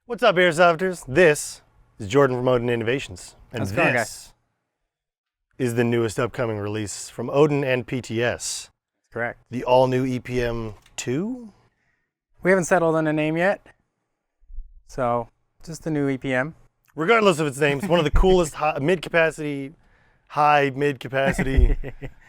What's up, Airsofters? This is Jordan from Odin Innovations, and How's it going, this is the newest upcoming release from Odin and PTS. Correct. The all-new EPM 2? We haven't settled on a name yet, so just the new EPM. Regardless of its name, it's one of the coolest mid-capacity,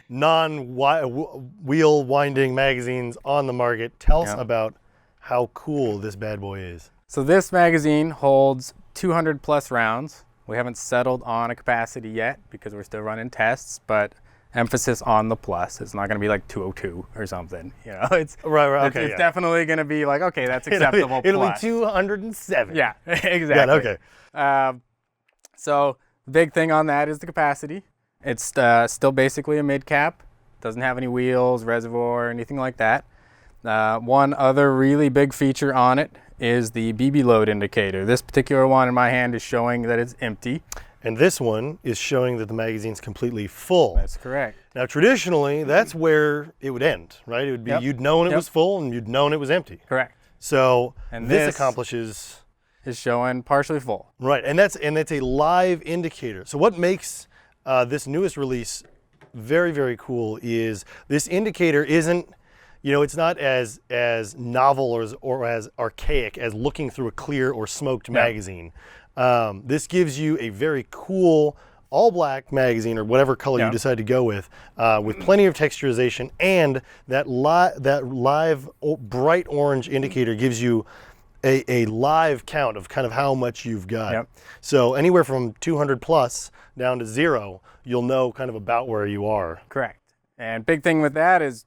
non-wheel winding magazines on the market. Tell us about how cool this bad boy is. So this magazine holds 200 plus rounds. We haven't settled on a capacity yet because we're still running tests, but emphasis on the plus. It's not going to be like 202 or something. You know, it's okay. It's definitely going to be like, okay, that's acceptable. It'll plus. be 207. Yeah, exactly. Yeah, okay. So the big thing on that is the capacity. It's still basically a mid cap. Doesn't have any wheels, reservoir, anything like that. One other really big feature on it is the BB load indicator. This particular one in my hand is showing that it's empty. And this one is showing that the magazine's completely full. That's correct. Now, traditionally, that's where it would end, right? It would be you'd known it was full and you'd known it was empty. Correct. So And this accomplishes is showing partially full. Right, and that's a live indicator. So what makes this newest release very, very cool is this indicator isn't, you know, it's not as novel or as archaic as looking through a clear or smoked magazine. This gives you a very cool all black magazine or whatever color you decide to go with plenty of texturization, and that live bright orange indicator gives you a live count of kind of how much you've got. So anywhere from 200 plus down to 0, you'll know kind of about where you are. Correct. And big thing with that is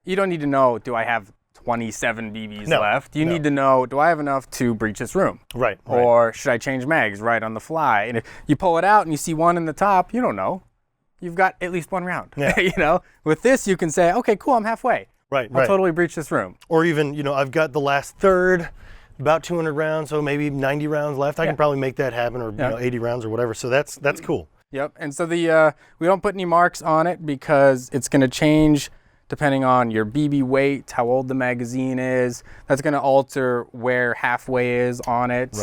you don't need to know, do I have 27 BBs left? You need to know, do I have enough to breach this room? Right. Or should I change mags right on the fly? And if you pull it out and you see one in the top, you don't know. You've got at least one round. You know, with this you can say, okay, cool, I'm halfway. I'll totally breach this room. Or even, you know, I've got the last third, about 200 rounds, so maybe 90 rounds left. I can probably make that happen, or you know, 80 rounds or whatever. So that's cool. Yep. And so the we don't put any marks on it because it's going to change depending on your BB weight, how old the magazine is. That's going to alter where halfway is on it.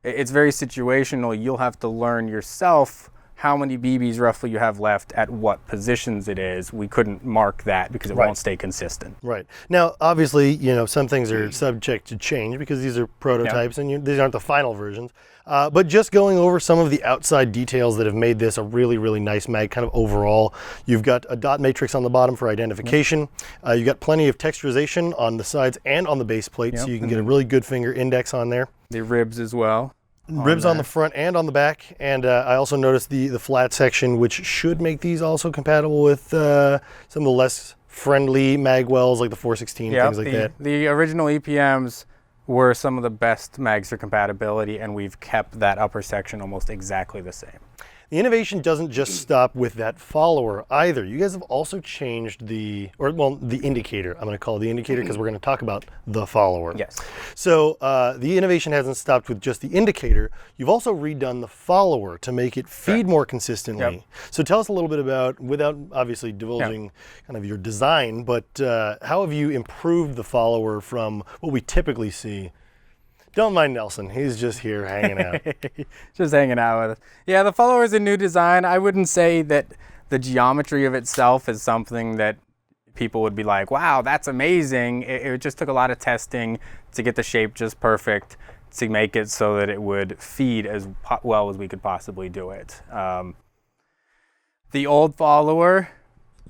It's very situational. You'll have to learn yourself how many BBs roughly you have left at what positions it is. We couldn't mark that because it won't stay consistent. Right. Now, obviously, you know, some things are subject to change because these are prototypes and these aren't the final versions. But just going over some of the outside details that have made this a really, really nice mag kind of overall. You've got a dot matrix on the bottom for identification. You've got plenty of texturization on the sides and on the base plate, so you can get a really good finger index on there. The ribs as well. Ribs on the front and on the back, and I also noticed the flat section, which should make these also compatible with some of the less friendly magwells like the 416, things like that. The original EPMs were some of the best mags for compatibility, and we've kept that upper section almost exactly the same. The innovation doesn't just stop with that follower either. You guys have also changed the indicator. I'm going to call it the indicator because we're going to talk about the follower. Yes. So the innovation hasn't stopped with just the indicator. You've also redone the follower to make it feed more consistently. So tell us a little bit about, without obviously divulging kind of your design, but how have you improved the follower from what we typically see? Don't mind Nelson, he's just here hanging out. Just hanging out with us. Yeah, the follower is a new design. I wouldn't say that the geometry of itself is something that people would be like, wow, that's amazing. It just took a lot of testing to get the shape just perfect, to make it so that it would feed as well as we could possibly do it. The old follower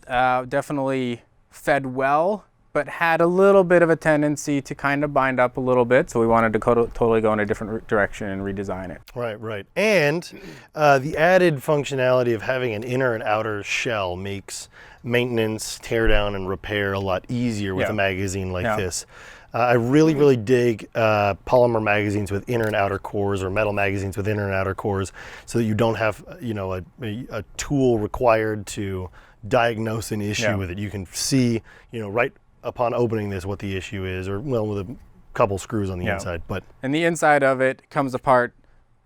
definitely fed well, but had a little bit of a tendency to kind of bind up a little bit, so we wanted to totally go in a different direction and redesign it. Right. And the added functionality of having an inner and outer shell makes maintenance, teardown, and repair a lot easier with a magazine like this. I really, really dig polymer magazines with inner and outer cores, or metal magazines with inner and outer cores, so that you don't have, you know, a tool required to diagnose an issue with it. You can see, you know, right upon opening this what the issue is, or well, with a couple screws on the inside. And the inside of it comes apart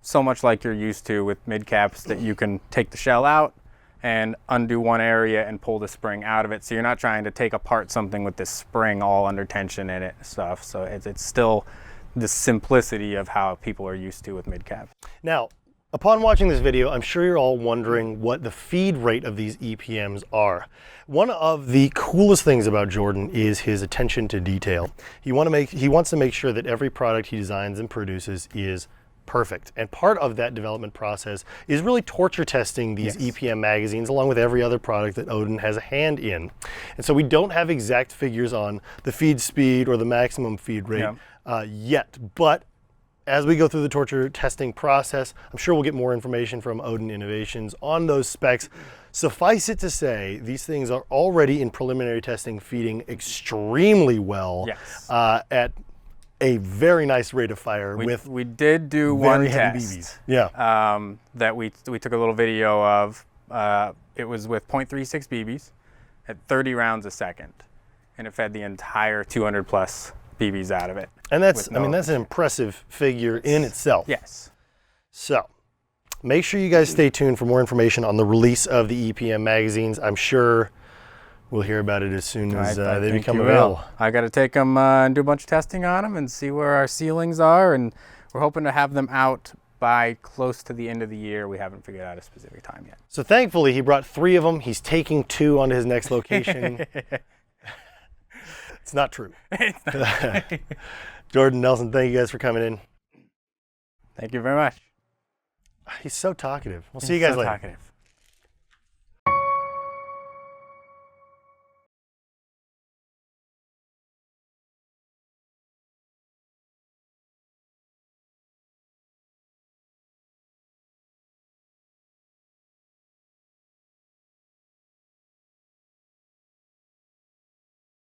so much like you're used to with mid caps, that you can take the shell out and undo one area and pull the spring out of it. So you're not trying to take apart something with this spring all under tension in it and stuff. So it's still the simplicity of how people are used to with mid-cap. Now, upon watching this video, I'm sure you're all wondering what the feed rate of these EPMs are. One of the coolest things about Jordan is his attention to detail. He wants to make sure that every product he designs and produces is perfect. And part of that development process is really torture testing these EPM magazines along with every other product that Odin has a hand in. And so we don't have exact figures on the feed speed or the maximum feed rate yet, but as we go through the torture testing process, I'm sure we'll get more information from Odin Innovations on those specs. Suffice it to say, these things are already in preliminary testing feeding extremely well at a very nice rate of fire. We did do one test that we took a little video of. It was with 0.36 BBs at 30 rounds a second, and it fed the entire 200 plus BBs out of it. And that's, I mean, that's an impressive figure in itself. Yes. So make sure you guys stay tuned for more information on the release of the EPM magazines. I'm sure we'll hear about it as soon as they become available. I got to take them and do a bunch of testing on them and see where our ceilings are, and we're hoping to have them out by close to the end of the year. We haven't figured out a specific time yet. So thankfully, he brought 3 of them. He's taking 2 on to his next location. It's not true. It's not. Jordan, Nelson, thank you guys for coming in. Thank you very much. He's so talkative. We'll see you guys later. Talkative.